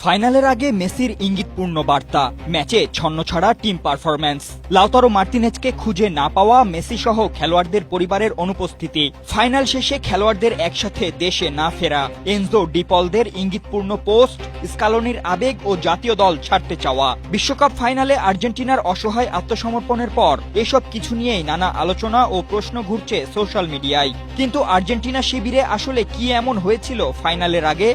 ফাইনালের আগে মেসির ইঙ্গিতপূর্ণ বার্তা, ম্যাচে ছন্নছাড়া টিম পারফরম্যান্স। লাউতারো মার্টিনেজকে খুঁজে না পাওয়া মেসি সহ খেলোয়াড়দের পরিবারের অনুপস্থিতি, ফাইনাল শেষে খেলোয়াড়দের একসাথে দেশে না ফেরা, এনজো ডিপলদের ইঙ্গিতপূর্ণ পোস্ট, স্কালোনির আবেগ ও জাতীয় দল ছাড়তে চাওয়া। বিশ্বকাপ ফাইনালে আর্জেন্টিনার অসহায় আত্মসমর্পণের পর এসব কিছু নিয়েই নানা আলোচনা ও প্রশ্ন ঘুরছে সোশ্যাল মিডিয়ায়। কিন্তু আর্জেন্টিনা শিবিরে আসলে কি এমন হয়েছিল ফাইনালের আগে?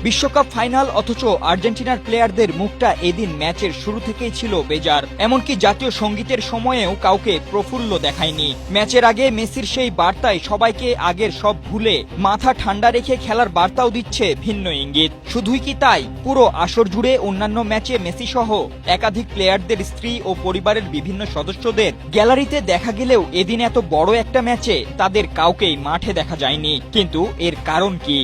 বিশ্বকাপ ফাইনাল, অথচ আর্জেন্টিনার প্লেয়ারদের মুখটা এদিন ম্যাচের শুরু থেকেই ছিল বেজার। এমনকি জাতীয় সঙ্গীতের সময়েও কাউকে প্রফুল্ল দেখায়নি। ম্যাচের আগে মেসির সেই বার্তায় সবাইকে আগের সব ভুলে মাথা ঠান্ডা রেখে খেলার বার্তাও দিচ্ছে ভিন্ন ইঙ্গিত। শুধুই কি তাই, পুরো আসর জুড়ে অন্যান্য ম্যাচে মেসি সহ একাধিক প্লেয়ারদের স্ত্রী ও পরিবারের বিভিন্ন সদস্যদের গ্যালারিতে দেখা গেলেও এদিন এত বড় একটা ম্যাচে তাদের কাউকেই মাঠে দেখা যায়নি। কিন্তু এর কারণ কি?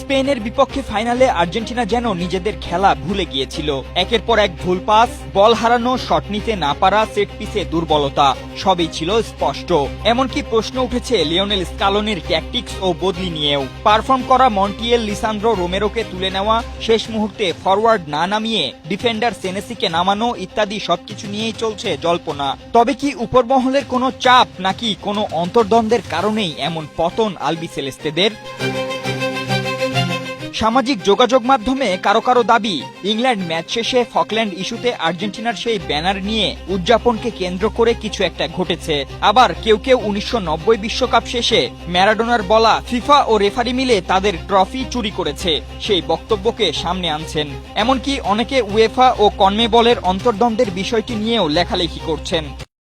স্পেনের বিপক্ষে ফাইনালে আর্জেন্টিনা যেন নিজেদের খেলা ভুলে গিয়েছিল। একের পর এক ভুল পাস, বল হারানো, শট নিতে না পারা, সেট পিসে দুর্বলতা, সবই ছিল স্পষ্ট। এমনকি প্রশ্ন উঠেছে লিওনেল স্কালোনির ট্যাকটিক্স ও বদলি নিয়েও। পারফর্ম করা মন্টিয়েল, লিসান্দ্রো রোমেরোকে তুলে নেওয়া, শেষ মুহূর্তে ফরওয়ার্ড না নামিয়ে ডিফেন্ডার সেনেসিকে নামানো ইত্যাদি সবকিছু নিয়েই চলছে জল্পনা। তবে কি উপরমহলের কোনো চাপ, নাকি কোনো অন্তর্দ্বন্দ্বের কারণেই এমন পতন আলবিসেলেস্তেদের? সামাজিক যোগাযোগ মাধ্যমে কারো কারো দাবি, ইংল্যান্ড ম্যাচ শেষে ফকল্যান্ড ইস্যুতে আর্জেন্টিনার সেই ব্যানার নিয়ে উদযাপনকে কেন্দ্র করে কিছু একটা ঘটেছে। আবার কেউ কেউ 1990 বিশ্বকাপ শেষে ম্যারাডোনার বলা ফিফা ও রেফারি মিলে তাদের ট্রফি চুরি করেছে সেই বক্তব্যকে সামনে আনছেন। এমনকি অনেকে উয়েফা ও কনমেবলের অন্তর্দ্বন্দ্বের বিষয়টি নিয়েও লেখালেখি করছেন।